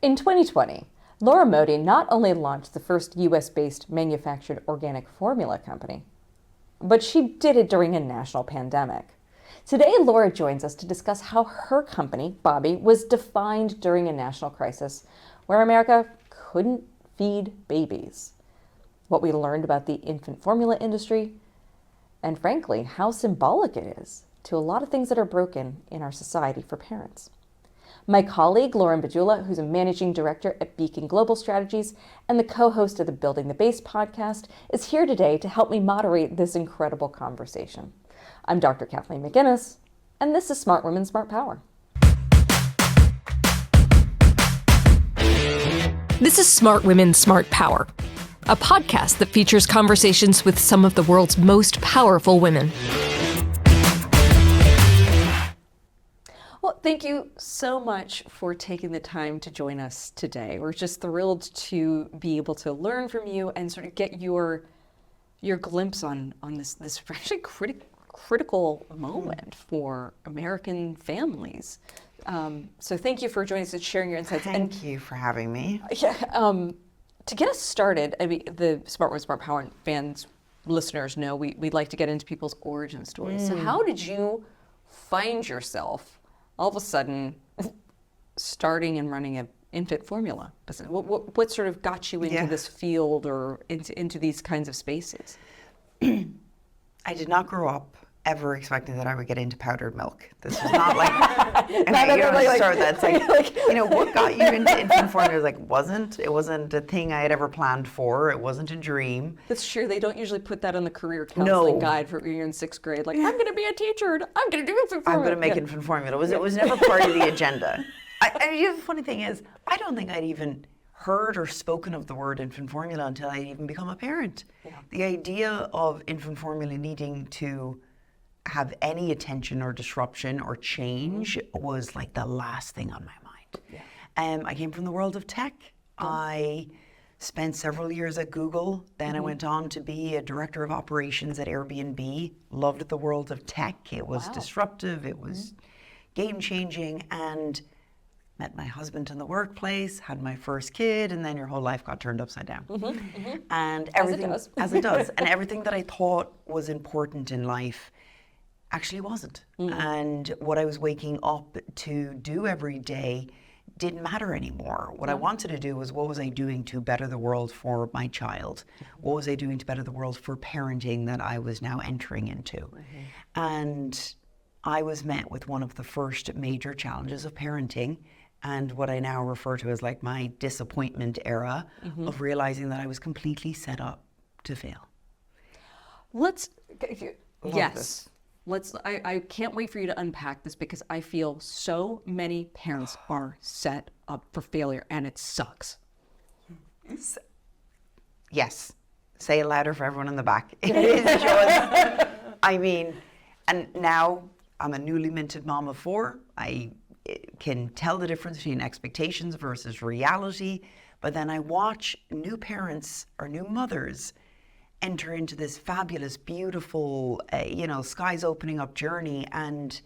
In 2020, Laura Modi not only launched the first US-based manufactured organic formula company, but she did it during a national pandemic. Today, Laura joins us to discuss how her company, Bobbie, was defined during a national crisis where America couldn't feed babies, what we learned about the infant formula industry, and frankly, how symbolic it is to a lot of things that are broken in our society for parents. My colleague, Lauren Bedula, who's a managing director at Beacon Global Strategies and the co-host of the Building the Base podcast, is here today to help me moderate this incredible conversation. I'm Dr. Kathleen McInnis, and this is Smart Women, Smart Power. This is Smart Women, Smart Power, a podcast that features conversations with some of the world's most powerful women. Well, thank you so much for taking the time to join us today. We're just thrilled to be able to learn from you and sort of get your glimpse on this actually critical moment for American families. So thank you for joining us and sharing your insights. Thank you for having me. Yeah, to get us started, I mean, the Smart Women, Smart Power fans, listeners know we'd like to get into people's origin stories. So how did you find yourself all of a sudden starting and running an infant formula business? What sort of got you into this field or into these kinds of spaces? I did not grow up ever expecting that I would get into powdered milk. This was not like, what got you into infant formula? It wasn't a thing I had ever planned for. It wasn't a dream. That's true. They don't usually put that on the career counseling guide for when you're in sixth grade. Like, I'm going to be a teacher and I'm going to do infant formula. I'm going to make infant formula. It was never part of the agenda. The funny thing is, I don't think I'd even heard or spoken of the word infant formula until I'd even become a parent. Yeah. The idea of infant formula needing to have any attention or disruption or change was like the last thing on my mind. Yeah. I came from the world of tech. I spent several years at Google. Then I went on to be a director of operations at Airbnb. Loved the world of tech. It was disruptive. It was game-changing. And met my husband in the workplace, had my first kid, and then your whole life got turned upside down. And everything, as it does. And everything that I thought was important in life actually wasn't. And what I was waking up to do every day didn't matter anymore. What I wanted to do was, what was I doing to better the world for my child? What was I doing to better the world for parenting that I was now entering into? And I was met with one of the first major challenges of parenting, and what I now refer to as like my disappointment era of realizing that I was completely set up to fail. I can't wait for you to unpack this, because I feel so many parents are set up for failure and it sucks. Yes. Say it louder for everyone in the back. It is just, and now I'm a newly minted mom of 4. I can tell the difference between expectations versus reality, but then I watch new parents or new mothers enter into this fabulous, beautiful, skies opening up journey, and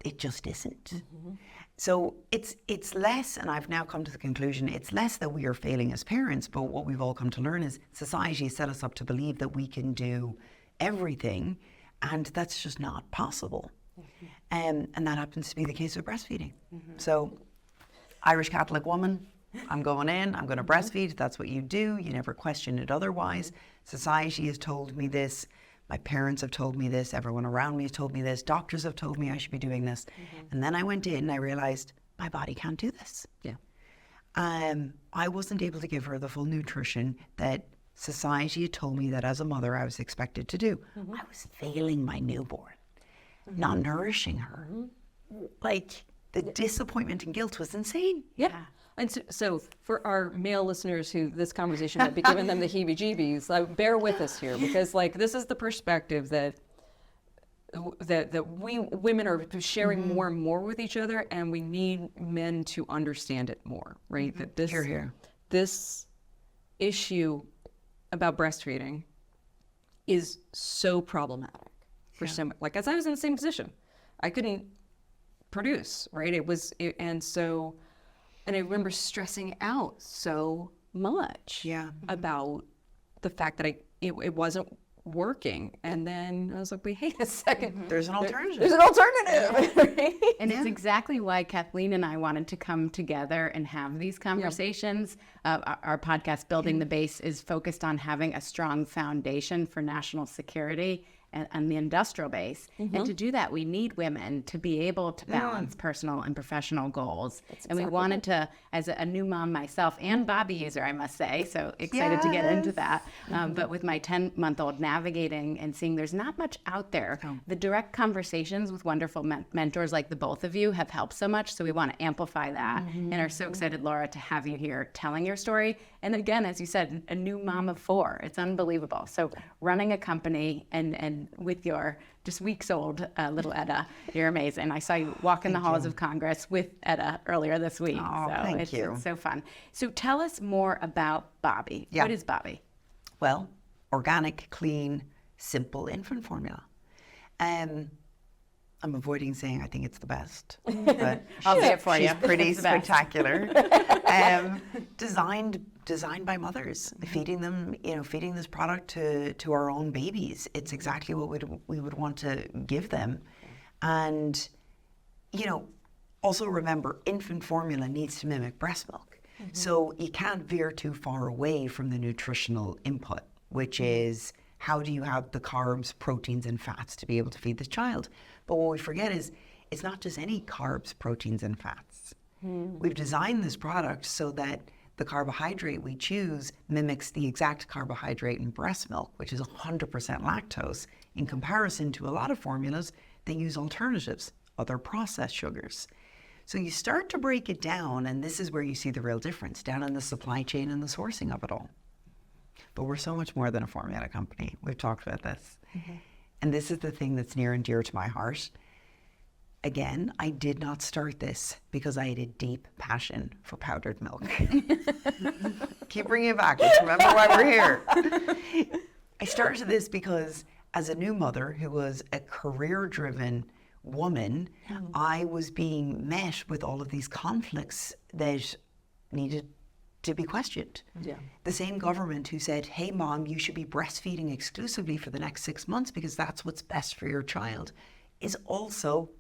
it just isn't. So it's less, and I've now come to the conclusion, it's less that we are failing as parents, but what we've all come to learn is society set us up to believe that we can do everything, and that's just not possible. And that happens to be the case with breastfeeding. So, Irish Catholic woman, I'm going in, I'm going to breastfeed. That's what you do. You never question it otherwise. Society has told me this. My parents have told me this. Everyone around me has told me this. Doctors have told me I should be doing this. And then I went in and I realized my body can't do this. I wasn't able to give her the full nutrition that society had told me that as a mother I was expected to do. I was failing my newborn, not nourishing her. Like, the disappointment and guilt was insane. And so for our male listeners who this conversation might be giving them the heebie-jeebies, bear with us here, because this is the perspective that we women are sharing more and more with each other, and we need men to understand it more, right? That this issue about breastfeeding is so problematic for some. As I was in the same position, I couldn't produce, right? And so And I remember stressing out so much about the fact that it wasn't working. And then I was like, wait a second. There's an alternative. There's an alternative. And it's exactly why Kathleen and I wanted to come together and have these conversations. Our podcast, Building the Base, is focused on having a strong foundation for national security and the industrial base. And to do that, we need women to be able to balance personal and professional goals. And we wanted to, as a new mom myself and Bobbie user, I must say, so excited to get into that. But with my 10-month-old navigating and seeing there's not much out there, the direct conversations with wonderful mentors like the both of you have helped so much. So we want to amplify that and are so excited, Laura, to have you here telling your story. And again, as you said, a new mom of 4. It's unbelievable. So running a company and with your just weeks old little Etta, you're amazing. I saw you walk in the halls of Congress with Etta earlier this week. Oh, so thank you. It's so fun. So tell us more about Bobbie. Yeah. What is Bobbie? Well, organic, clean, simple infant formula. I'm avoiding saying I think it's the best, but I'll say it for you. She's pretty It's the best. spectacular. Designed by mothers, feeding them, feeding this product to our own babies. It's exactly what we would want to give them, and also remember, infant formula needs to mimic breast milk, so you can't veer too far away from the nutritional input, which is how do you have the carbs, proteins, and fats to be able to feed the child. But what we forget is it's not just any carbs, proteins, and fats. We've designed this product so that the carbohydrate we choose mimics the exact carbohydrate in breast milk, which is 100% lactose, in comparison to a lot of formulas that use alternatives, other processed sugars. So you start to break it down, and this is where you see the real difference, down in the supply chain and the sourcing of it all. But we're so much more than a formula company. We've talked about this. And this is the thing that's near and dear to my heart. Again, I did not start this because I had a deep passion for powdered milk. Keep bringing it back. Let's remember why we're here. I started this because as a new mother who was a career-driven woman, I was being met with all of these conflicts that needed to be questioned. The same government who said, hey mom, you should be breastfeeding exclusively for the next 6 months because that's what's best for your child, is also,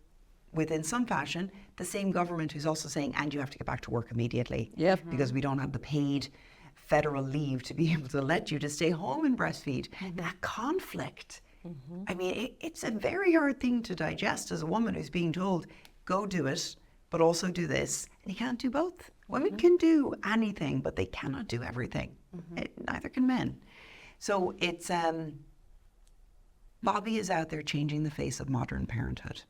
within some fashion, the same government who's also saying, and you have to get back to work immediately because we don't have the paid federal leave to be able to let you to stay home and breastfeed. That conflict, I mean, it's a very hard thing to digest as a woman who's being told, go do it, but also do this, and you can't do both. Women can do anything, but they cannot do everything. Neither can men. So it's, Bobbie is out there changing the face of modern parenthood.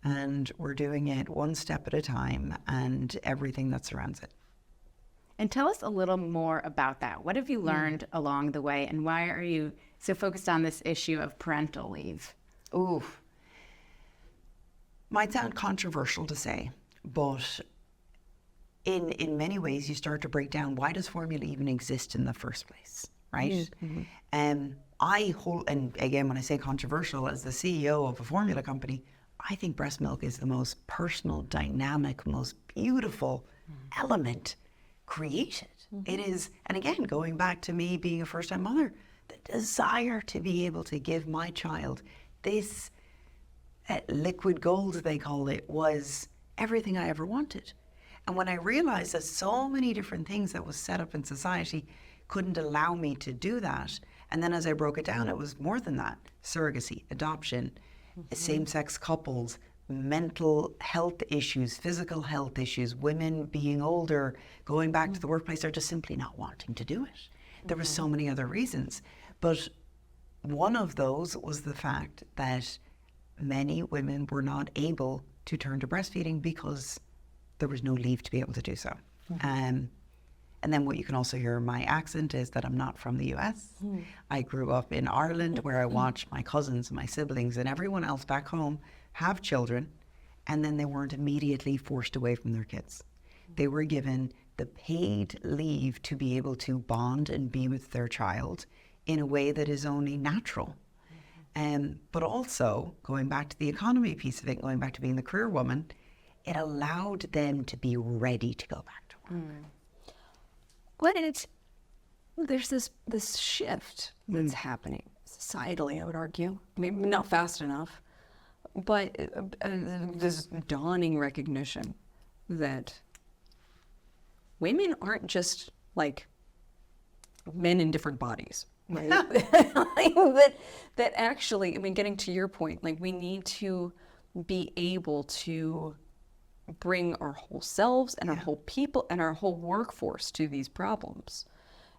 And we're doing it one step at a time and everything that surrounds it. And tell us a little more about that. What have you learned along the way, and why are you so focused on this issue of parental leave? Ooh. Might sound controversial to say, but in many ways you start to break down, why does formula even exist in the first place, right? I hold, and again, when I say controversial, as the CEO of a formula company, I think breast milk is the most personal, dynamic, most beautiful element created. It is, and again, going back to me being a first-time mother, the desire to be able to give my child this liquid gold, they call it, was everything I ever wanted. And when I realized that so many different things that was set up in society couldn't allow me to do that, and then as I broke it down, it was more than that. Surrogacy, adoption, same-sex couples, mental health issues, physical health issues, women being older, going back to the workplace, or just simply not wanting to do it. There were so many other reasons. But one of those was the fact that many women were not able to turn to breastfeeding because there was no leave to be able to do so. And then what you can also hear in my accent is that I'm not from the US. I grew up in Ireland, where I watched my cousins, my siblings, and everyone else back home have children, and then they weren't immediately forced away from their kids. They were given the paid leave to be able to bond and be with their child in a way that is only natural. But also, going back to the economy piece of it, going back to being the career woman, it allowed them to be ready to go back to work. But there's this shift that's happening societally, I would argue. Maybe not fast enough, but this dawning recognition that women aren't just like men in different bodies, right? that actually, I mean, getting to your point, like we need to be able to bring our whole selves and our whole people and our whole workforce to these problems.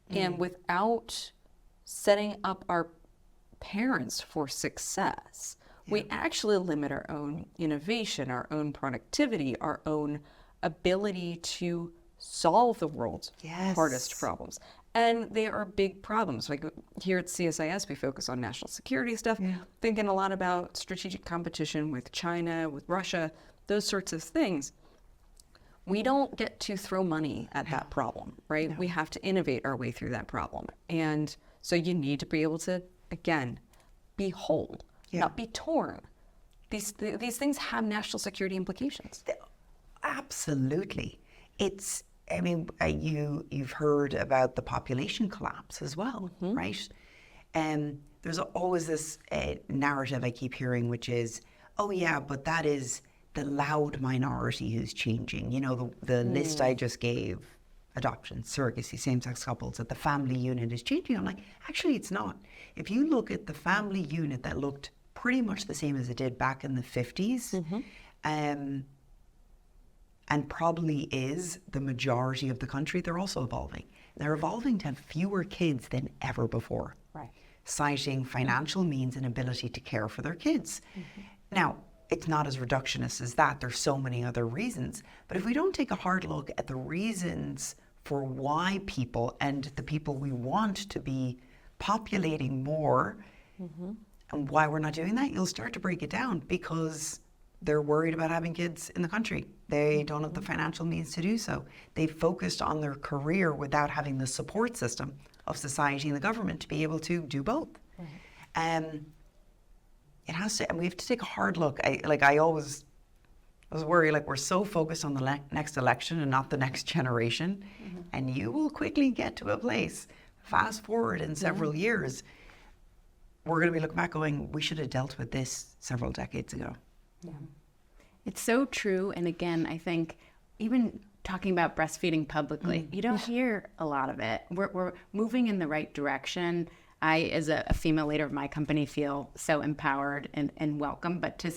And without setting up our parents for success, we actually limit our own innovation, our own productivity, our own ability to solve the world's hardest problems. And they are big problems. Like here at CSIS, we focus on national security stuff, thinking a lot about strategic competition with China, with Russia, those sorts of things. We don't get to throw money at that problem, right? No. We have to innovate our way through that problem. And so you need to be able to, again, be whole, not be torn. These things have national security implications. Absolutely. It's, I mean, you've heard about the population collapse as well, right? And there's always this narrative I keep hearing, which is, oh yeah, but that is the loud minority who's changing. You know, the list I just gave, adoption, surrogacy, same-sex couples, that the family unit is changing. I'm like, actually, it's not. If you look at the family unit that looked pretty much the same as it did back in the 50s, and probably is the majority of the country, they're also evolving. They're evolving to have fewer kids than ever before, citing financial means and ability to care for their kids. Now, it's not as reductionist as that. There's so many other reasons. But if we don't take a hard look at the reasons for why people and the people we want to be populating more and why we're not doing that, you'll start to break it down because they're worried about having kids in the country. They don't have the financial means to do so. They've focused on their career without having the support system of society and the government to be able to do both. It has to, and we have to take a hard look. I was worried, like we're so focused on the next election and not the next generation, and you will quickly get to a place, fast forward in several years, we're going to be looking back going, we should have dealt with this several decades ago. It's so true. And again, I think even talking about breastfeeding publicly, you don't hear a lot of it. We're moving in the right direction. I, as a female leader of my company, feel so empowered and welcome, but to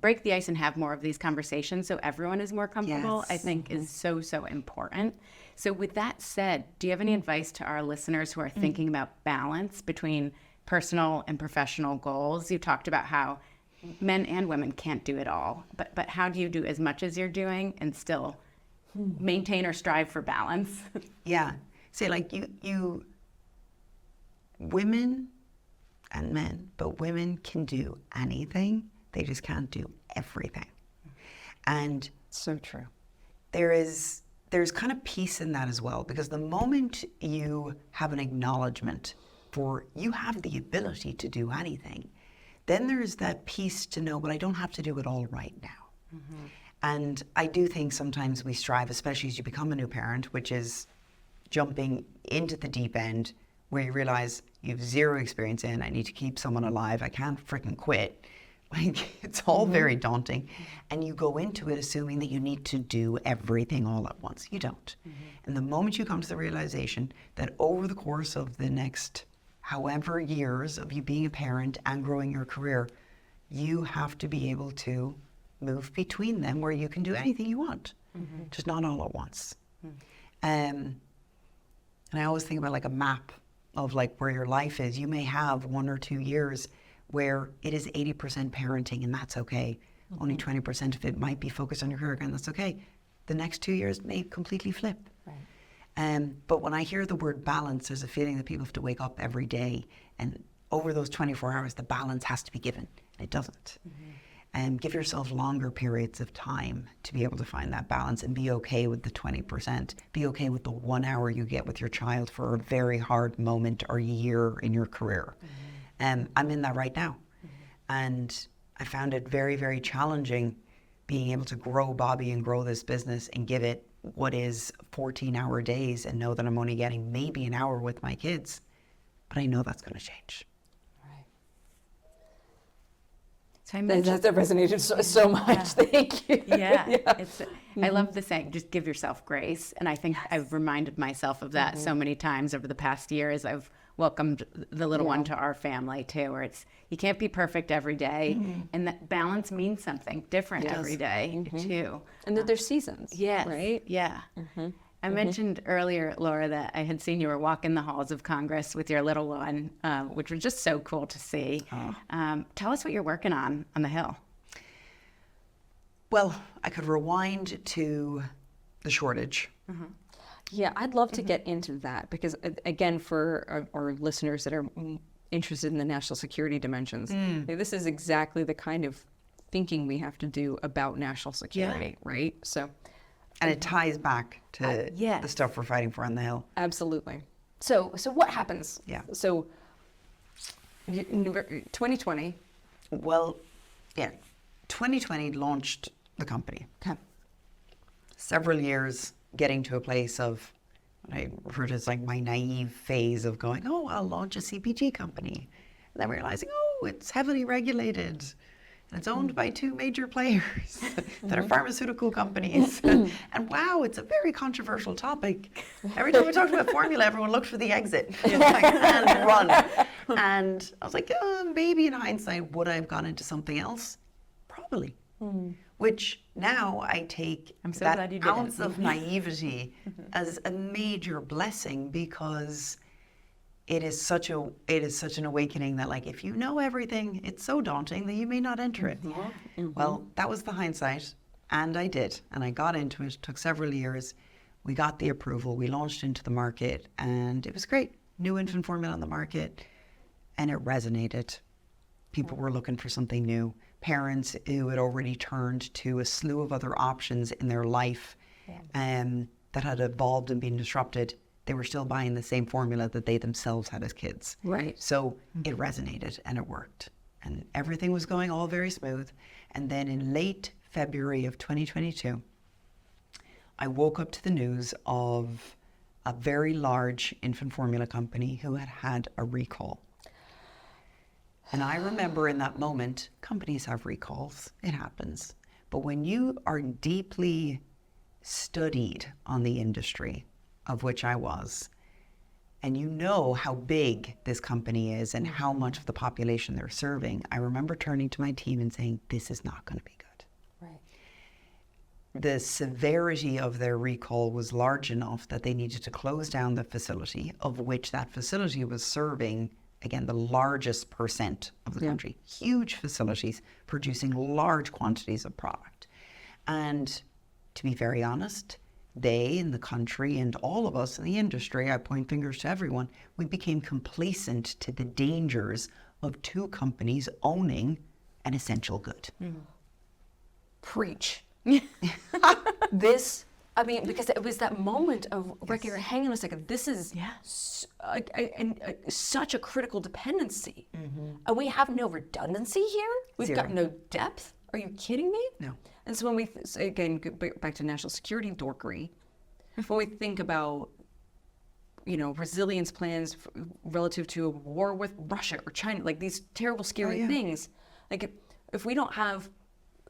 break the ice and have more of these conversations so everyone is more comfortable, I think is so, so important. So with that said, do you have any advice to our listeners who are thinking about balance between personal and professional goals? You talked about how men and women can't do it all, but how do you do as much as you're doing and still maintain or strive for balance? Say like you women and men, but women can do anything. They just can't do everything. And so true. There's kind of peace in that as well, because the moment you have an acknowledgement for you have the ability to do anything, then there's that peace to know, but I don't have to do it all right now. And I do think sometimes we strive, especially as you become a new parent, which is jumping into the deep end where you realize you have zero experience in, I need to keep someone alive, I can't freaking quit. Like, it's all very daunting. And you go into it assuming that you need to do everything all at once. You don't. And the moment you come to the realization that over the course of the next however years of you being a parent and growing your career, you have to be able to move between them where you can do anything you want, just not all at once. And I always think about like a map of like where your life is. You may have 1 or 2 years where it is 80% parenting, and that's okay. Only 20% of it might be focused on your career, and that's okay. The next 2 years may completely flip. But when I hear the word balance, there's a feeling that people have to wake up every day, and over those 24 hours, the balance has to be given. It doesn't. Give yourself longer periods of time to be able to find that balance and be okay with the 20%. Be okay with the 1 hour you get with your child for a very hard moment or year in your career. I'm in that right now. And I found it very, very challenging being able to grow Bobbie and grow this business and give it what is 14-hour days and know that I'm only getting maybe an hour with my kids. But I know that's going to change. So I That mentioned, resonated so much. Thank you. It's, I love the saying, just give yourself grace. And I think I've reminded myself of that so many times over the past year as I've welcomed the little one to our family too, where it's, you can't be perfect every day. And that balance means something different every day too. And that there's seasons. Yes. Right? Yeah. I mentioned earlier, Laura, that I had seen you were walking the halls of Congress with your little one, which was just so cool to see. Tell us what you're working on the Hill. Well, I could rewind to the shortage. Yeah, I'd love to get into that because, again, for our listeners that are interested in the national security dimensions, this is exactly the kind of thinking we have to do about national security, right? So, And it ties back to yes. the stuff we're fighting for on the Hill. absolutely. So what happens? Yeah. So, 2020. Well, yeah, 2020 launched the company. Okay. Several years getting to a place of what I refer to as like my naive phase of going, oh, I'll launch a CPG company. And then realizing, oh, it's heavily regulated. And it's owned by two major players that are pharmaceutical companies. And wow, it's a very controversial topic. Every time we talked about formula, everyone looked for the exit. It's like, and run. And I was like, maybe in hindsight, would I have gone into something else? Probably. Which now I take I'm so that glad you didn't. ounce of naivety as a major blessing, because it is such an awakening that, like, if you know everything, it's so daunting that you may not enter it. Well, that was the hindsight, and I did, and I got into it. It took several years. We got the approval. We launched into the market, and it was great. New infant formula on the market, and it resonated. People were looking for something new. Parents who had already turned to a slew of other options in their life that had evolved and been disrupted, they were still buying the same formula that they themselves had as kids. Right. So it resonated and it worked. And everything was going all very smooth. And then in late February of 2022, I woke up to the news of a very large infant formula company who had had a recall. And I remember in that moment, companies have recalls, it happens. But when you are deeply studied on the industry, of which I was, and you know how big this company is and how much of the population they're serving, I remember turning to my team and saying, this is not going to be good. Right. The severity of their recall was large enough that they needed to close down the facility, of which that facility was serving, again, the largest percent of the country. Huge facilities producing large quantities of product. And to be very honest, they in the country and all of us in the industry, I point fingers to everyone, we became complacent to the dangers of two companies owning an essential good. Preach. I mean, because it was that moment of, Ricky, hang on a second, this is such a critical dependency. And we have no redundancy here? We've got no depth? Are you kidding me? No. And so when we, again, go back to national security dorkery, when we think about, resilience plans relative to a war with Russia or China, like these terrible, scary things, like if we don't have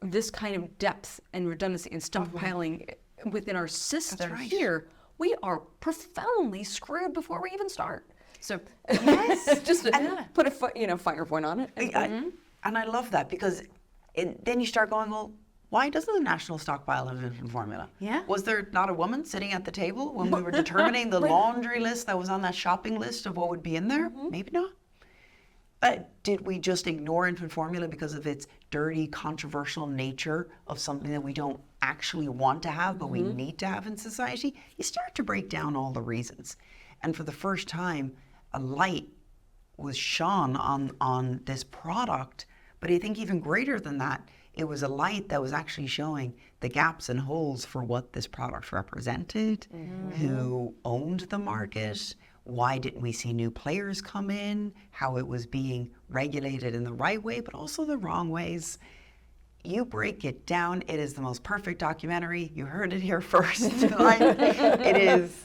this kind of depth and redundancy and stockpiling within our system here, we are profoundly screwed before we even start. So just to put a fire point on it. And I love that, because then you start going, well, why doesn't the national stockpile have infant formula? Yeah. Was there not a woman sitting at the table when we were determining the laundry list that was on that shopping list of what would be in there? Maybe not. Did we just ignore infant formula because of its dirty, controversial nature of something that we don't actually want to have, but we need to have in society? You start to break down all the reasons. And for the first time, a light was shone on this product. But I think even greater than that, it was a light that was actually showing the gaps and holes for what this product represented, who owned the market, why didn't we see new players come in, how it was being regulated in the right way, but also the wrong ways. you break it down, it is the most perfect documentary. You heard it here first. It is,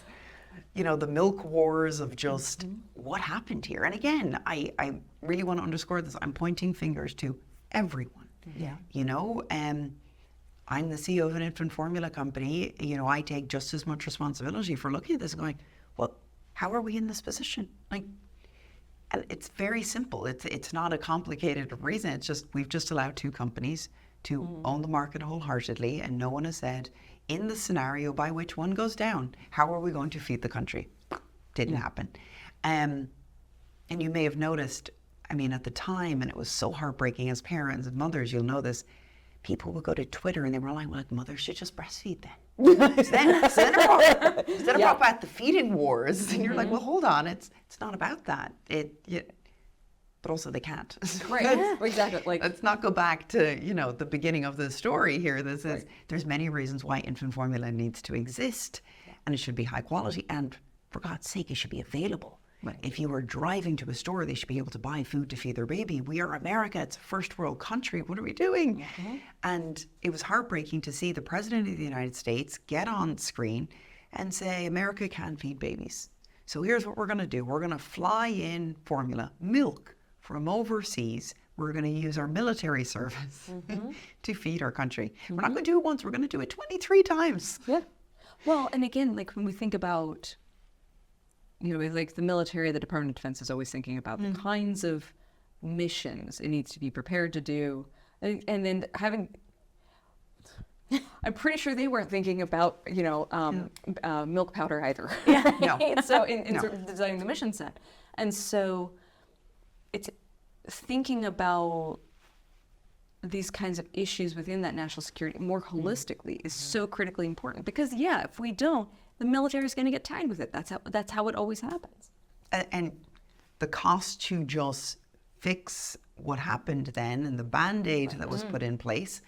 you know, the milk wars of just what happened here. And again, I really want to underscore this. I'm pointing fingers to everyone. Yeah. You know, I'm the CEO of an infant formula company. You know, I take just as much responsibility for looking at this and going, well, how are we in this position? Like, and it's very simple. It's not a complicated reason. It's just, we've just allowed two companies to own the market wholeheartedly, and no one has said, in the scenario by which one goes down, how are we going to feed the country? Didn't happen. And you may have noticed, I mean, at the time, and it was so heartbreaking as parents and mothers, you'll know this, people would go to Twitter and they were like, well, mothers should just breastfeed then. so then it brought back the feeding wars, and you're like, well, hold on, it's not about that. But also they can't. Right. Exactly. Like, let's not go back to, you know, the beginning of the story here. This is, there's many reasons why infant formula needs to exist, and it should be high quality, and for God's sake, it should be available. Right. If you were driving to a store, they should be able to buy food to feed their baby. We are America. It's a first world country. What are we doing? And it was heartbreaking to see the President of the United States get on screen and say, America can't feed babies. So here's what we're going to do. We're going to fly in formula, milk from overseas. We're going to use our military service to feed our country. We're not going to do it once. We're going to do it 23 times. yeah. Well, and again, like when we think about, you know, like the military, the Department of Defense is always thinking about the kinds of missions it needs to be prepared to do. And then having, I'm pretty sure they weren't thinking about, you know, milk powder either. No. So in sort of designing the mission set. And so it's thinking about these kinds of issues within that national security more holistically is so critically important, because if we don't, the military is going to get tied with it. That's how it always happens. And the cost to just fix what happened then, and the Band-Aid that was put in place,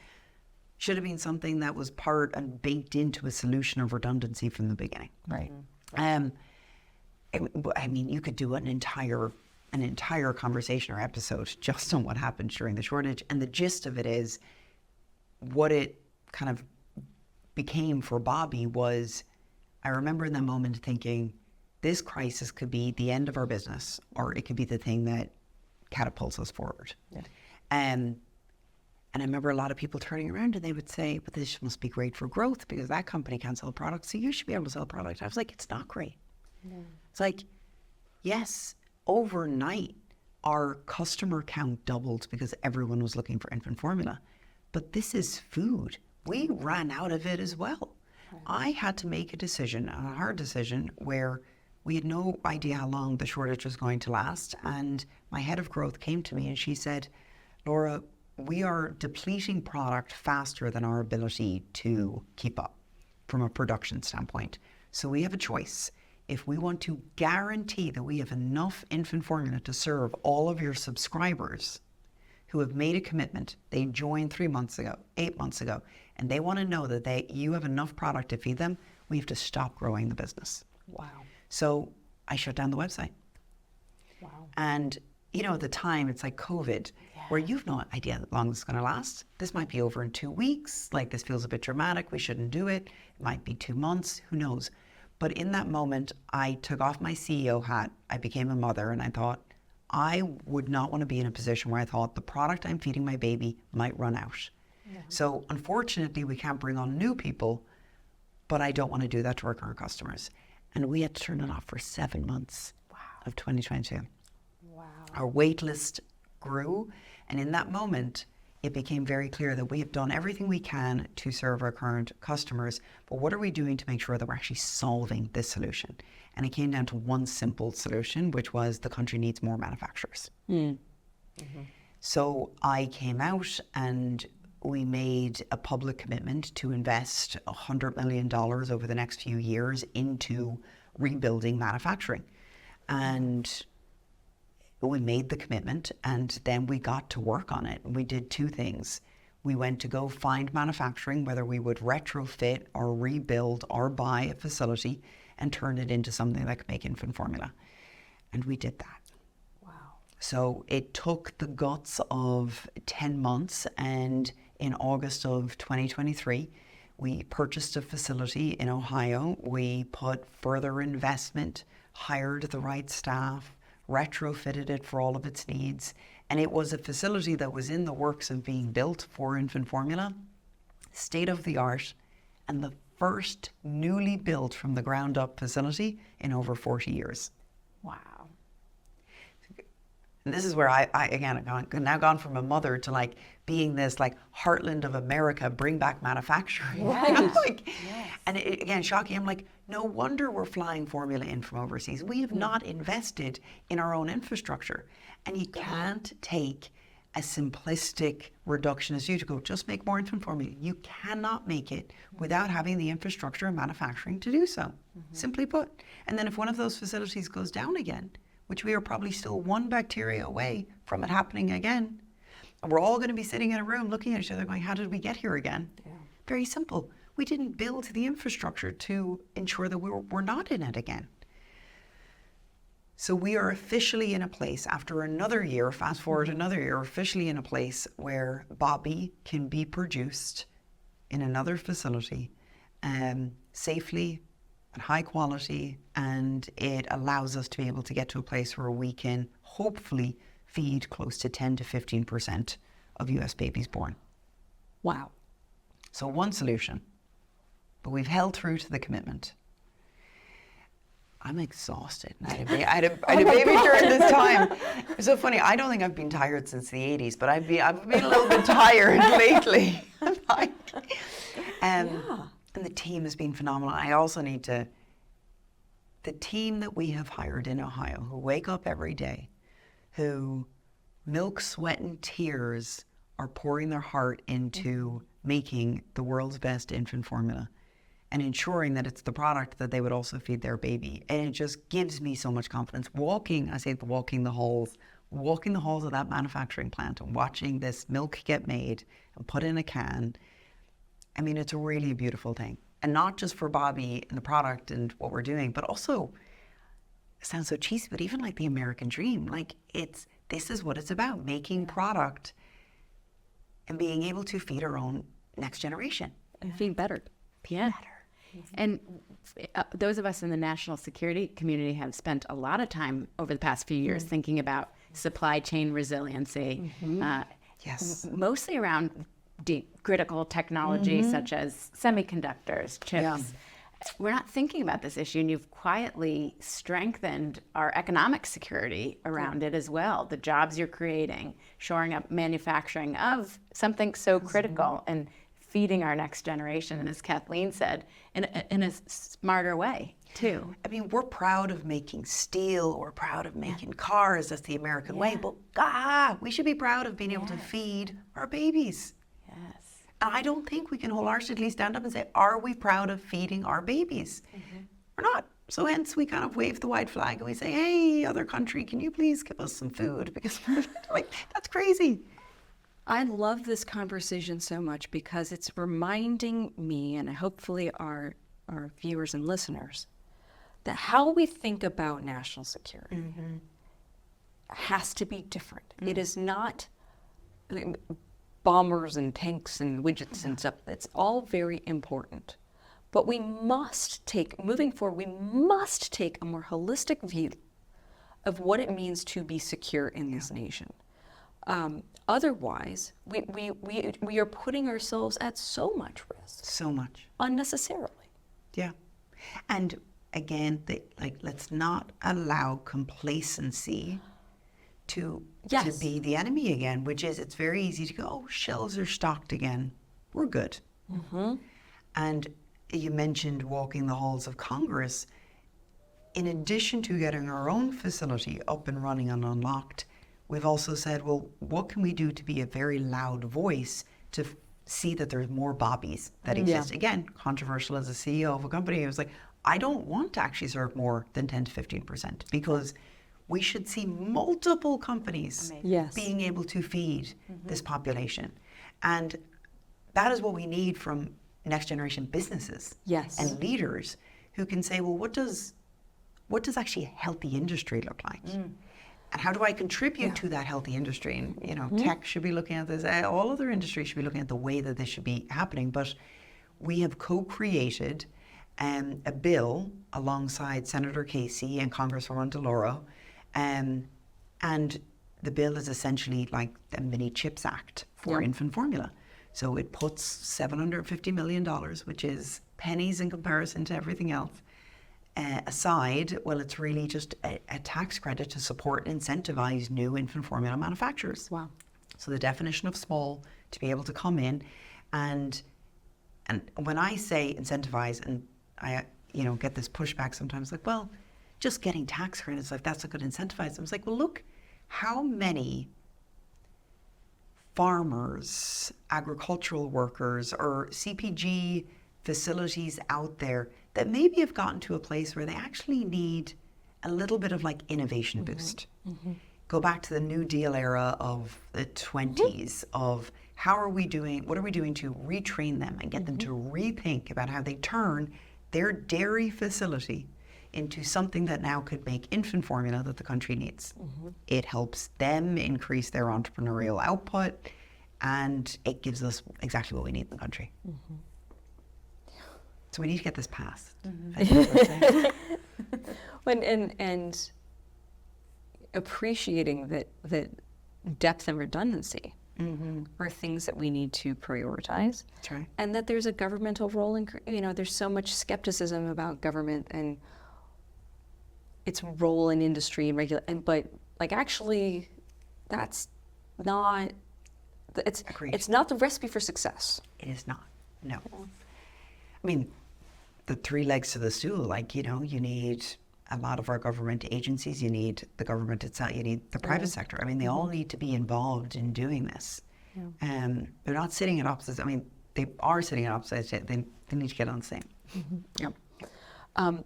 should have been something that was part and baked into a solution of redundancy from the beginning. Right. I mean, you could do an entire conversation or episode just on what happened during the shortage. And the gist of it is, what it kind of became for Bobbie was, I remember in that moment thinking, this crisis could be the end of our business, or it could be the thing that catapults us forward. And I remember a lot of people turning around and they would say, but this must be great for growth because that company can't sell products, so you should be able to sell products. I was like, it's not great. It's like, yes, overnight, our customer count doubled because everyone was looking for infant formula. But this is food. We ran out of it as well. I had to make a decision, a hard decision, where we had no idea how long the shortage was going to last. And my head of growth came to me and she said, Laura, we are depleting product faster than our ability to keep up from a production standpoint. So we have a choice. If we want to guarantee that we have enough infant formula to serve all of your subscribers who have made a commitment, they joined 3 months ago, 8 months ago, and they want to know that you have enough product to feed them, we have to stop growing the business. Wow. So I shut down the website. Wow. And, you know, at the time, it's like COVID, where you've no idea how long this is going to last. This might be over in 2 weeks. Like, this feels a bit dramatic. We shouldn't do it. It might be 2 months. Who knows? But in that moment, I took off my CEO hat. I became a mother, and I thought, I would not want to be in a position where I thought the product I'm feeding my baby might run out. So unfortunately, we can't bring on new people, but I don't want to do that to our current customers. And we had to turn it off for 7 months of 2022. Wow. Our wait list grew, and in that moment, it became very clear that we have done everything we can to serve our current customers, but what are we doing to make sure that we're actually solving this solution? And it came down to one simple solution, which was the country needs more manufacturers. So I came out and we made a public commitment to invest $100 million over the next few years into rebuilding manufacturing. And we made the commitment, and then we got to work on it. We did two things. We went to go find manufacturing, whether we would retrofit or rebuild or buy a facility and turn it into something that could make infant formula. And we did that. Wow. So it took the guts of 10 months, and in August of 2023. We purchased a facility in Ohio. We put further investment, hired the right staff, retrofitted it for all of its needs. And it was a facility that was in the works of being built for infant formula, state of the art, and the first newly built from the ground up facility in over 40 years. Wow. And this is where I again, I've now gone from a mother to like being this like heartland of America, bring back manufacturing. Right. Like, and again, shocking. I'm like, no wonder we're flying formula in from overseas. We have not invested in our own infrastructure. And you can't take a simplistic reductionist view to go, just make more infant formula. You cannot make it without having the infrastructure and manufacturing to do so, simply put. And then if one of those facilities goes down again, which we are probably still one bacteria away from it happening again, and we're all going to be sitting in a room looking at each other going, how did we get here again? Very simple. We didn't build the infrastructure to ensure that we're not in it again. So we are officially in a place, after another year, fast forward another year, officially in a place where Bobbie can be produced in another facility safely, at high quality, and it allows us to be able to get to a place where we can hopefully feed close to 10 to 15% of US babies born. Wow. So one solution, but we've held through to the commitment. I'm exhausted. I had a baby during this time. It's so funny. I don't think I've been tired since the 80s, but I've been a little bit tired lately. And the team has been phenomenal. I also need to, the team that we have hired in Ohio, who wake up every day, who milk, sweat, and tears are pouring their heart into making the world's best infant formula and ensuring that it's the product that they would also feed their baby. And it just gives me so much confidence. Walking the halls of that manufacturing plant and watching this milk get made and put in a can, I mean, it's a really beautiful thing. And not just for Bobbie and the product and what we're doing, but also, it sounds so cheesy, but even like the American dream, like this is what it's about, making product and being able to feed our own next generation. And feed better. Yeah. And those of us in the national security community have spent a lot of time over the past few years thinking about supply chain resiliency, Yes. mostly around critical technology such as semiconductors, chips. Yeah. We're not thinking about this issue, and you've quietly strengthened our economic security around it as well. The jobs you're creating, shoring up manufacturing of something so critical, and feeding our next generation, and as Kathleen said, in a smarter way too. I mean, we're proud of making steel, we're proud of making cars, that's the American way, but we should be proud of being able to feed our babies. Yes. And I don't think we can wholeheartedly stand up and say, are we proud of feeding our babies? We're not. So hence we kind of wave the white flag and we say, hey, other country, can you please give us some food? Because like, that's crazy. I love this conversation so much because it's reminding me, and hopefully our viewers and listeners, that how we think about national security has to be different. It is not bombers and tanks and widgets and stuff. It's all very important. But we must take, moving forward, we must take a more holistic view of what it means to be secure in this nation. Otherwise, we are putting ourselves at so much risk. So much. Unnecessarily. Yeah. And again, let's not allow complacency to be the enemy again, which is, it's very easy to go, oh, shelves are stocked again. We're good. And you mentioned walking the halls of Congress. In addition to getting our own facility up and running and unlocked, we've also said, well, what can we do to be a very loud voice to see that there's more Bobbies that exist? Again, controversial as a CEO of a company. I was like, I don't want to actually serve more than 10 to 15% because we should see multiple companies being able to feed this population. And that is what we need from next generation businesses and leaders who can say, well, what does actually a healthy industry look like? And how do I contribute to that healthy industry? And, you know, tech should be looking at this. All other industries should be looking at the way that this should be happening. But we have co-created a bill alongside Senator Casey and Congresswoman DeLauro. And the bill is essentially like the Mini CHIPS Act for infant formula. So it puts $750 million, which is pennies in comparison to everything else, aside. Well, it's really just a tax credit to support and incentivize new infant formula manufacturers. Wow. So the definition of small, to be able to come in and when I say incentivize, and I get this pushback sometimes, like, well, just getting tax credits, like that's not going to incentivize them. It's like, well, look, how many farmers, agricultural workers, or CPG facilities out there that maybe have gotten to a place where they actually need a little bit of like innovation boost. Go back to the New Deal era of the 20s of what are we doing to retrain them and get them to rethink about how they turn their dairy facility into something that now could make infant formula that the country needs. It helps them increase their entrepreneurial output, and it gives us exactly what we need in the country. So we need to get this passed. And appreciating that depth and redundancy are things that we need to prioritize. That's right. And that there's a governmental role in, there's so much skepticism about government and its role in industry and but like actually that's not, it's not the recipe for success. It is not, no. I mean, the three legs to the stool, like, you need a lot of our government agencies, you need the government itself, you need the private sector. I mean, they all need to be involved in doing this. They're not sitting at opposites. I mean, they are sitting at opposites. They need to get on the same.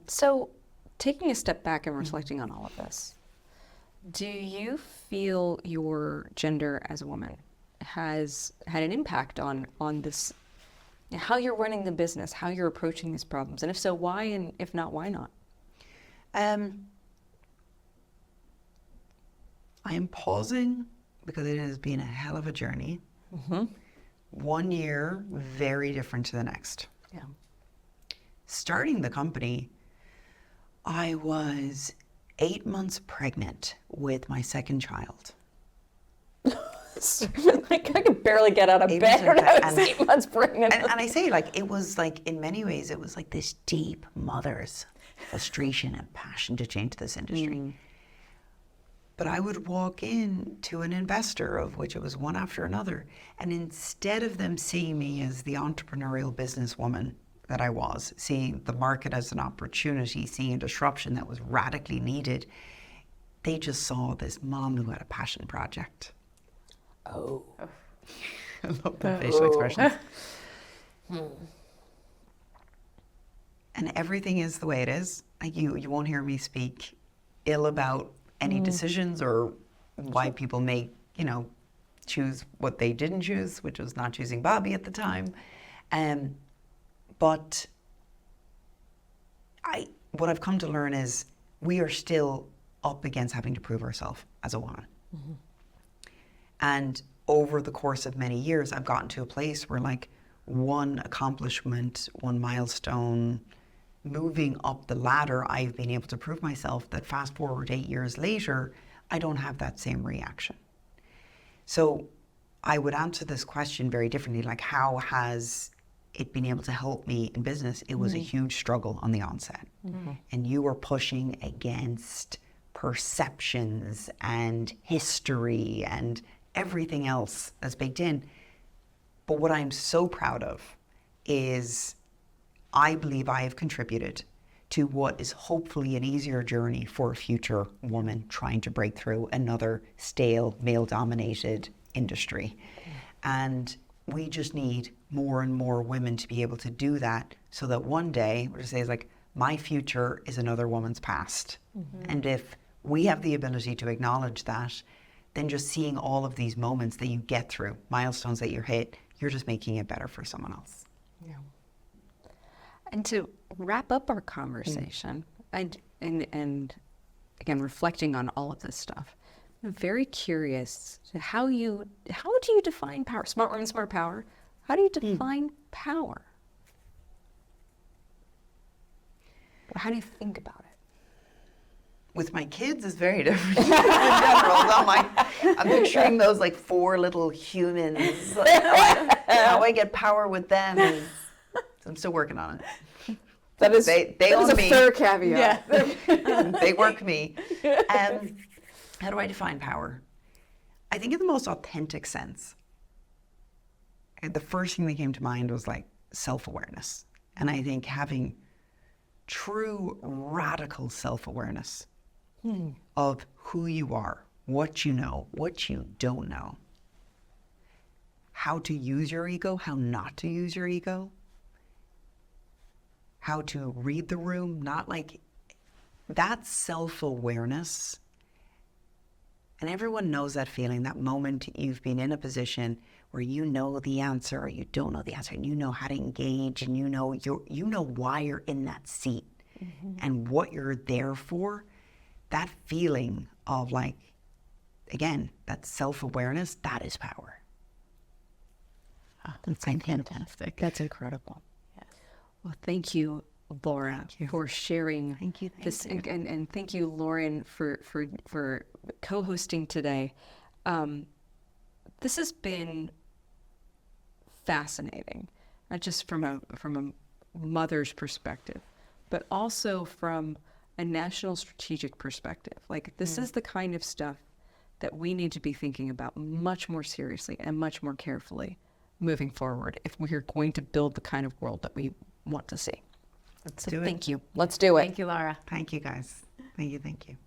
So taking a step back and reflecting on all of this, do you feel your gender as a woman has had an impact on this, how you're running the business, how you're approaching these problems? And if so, why? And if not, why not? I am pausing because it has been a hell of a journey. 1 year, very different to the next. Yeah. Starting the company, I was 8 months pregnant with my second child. Like I could barely get out of bed when I was 8 months pregnant. And I say, like, it was like, in many ways, it was like this deep mother's frustration and passion to change this industry. But I would walk in to an investor, of which it was one after another, and instead of them seeing me as the entrepreneurial businesswoman that I was, seeing the market as an opportunity, seeing a disruption that was radically needed, they just saw this mom who had a passion project. Oh. I love the facial expressions. And everything is the way it is. Like you won't hear me speak ill about any decisions or why people may, choose what they didn't choose, which was not choosing Bobbie at the time. But what I've come to learn is we are still up against having to prove ourselves as a woman. And over the course of many years, I've gotten to a place where, like, one accomplishment, one milestone, moving up the ladder, I've been able to prove myself that fast forward 8 years later, I don't have that same reaction. So I would answer this question very differently, like, how has it been able to help me in business? It was a huge struggle on the onset. And you were pushing against perceptions and history and everything else that's baked in. But what I'm so proud of is I believe I have contributed to what is hopefully an easier journey for a future woman trying to break through another stale, male-dominated industry. And we just need more and more women to be able to do that, so that one day, we're to say, is like, my future is another woman's past. And if we have the ability to acknowledge that, then just seeing all of these moments that you get through, milestones that you hit, you're just making it better for someone else. Yeah. And to wrap up our conversation, and again, reflecting on all of this stuff, I'm very curious to how do you define power? Smart women, smart power. How do you define power? Or how do you think about it? With my kids, it's very different. In general, I'm picturing those like 4 little humans. How I get power with them is, I'm still working on it. That is they a me. fair caveat. Yeah. They work me. How do I define power? I think in the most authentic sense. And the first thing that came to mind was like self-awareness. And I think having true radical self-awareness of who you are, what you know, what you don't know, how to use your ego, how not to use your ego, how to read the room, not like that self-awareness. And everyone knows that feeling, that moment you've been in a position where you know the answer or you don't know the answer, and you know how to engage, and you know why you're in that seat and what you're there for. That feeling of like, again, that self-awareness, that is power. Oh, that's fantastic. That's incredible. Well, thank you, Laura, for sharing this, and thank you, Lauren, for co-hosting today. This has been fascinating, not just from a mother's perspective, but also from a national strategic perspective. Like, this is the kind of stuff that we need to be thinking about much more seriously and much more carefully moving forward if we are going to build the kind of world that we want to see. Let's do it. Thank you. Let's do it. Thank you, Laura. Thank you, guys. Thank you.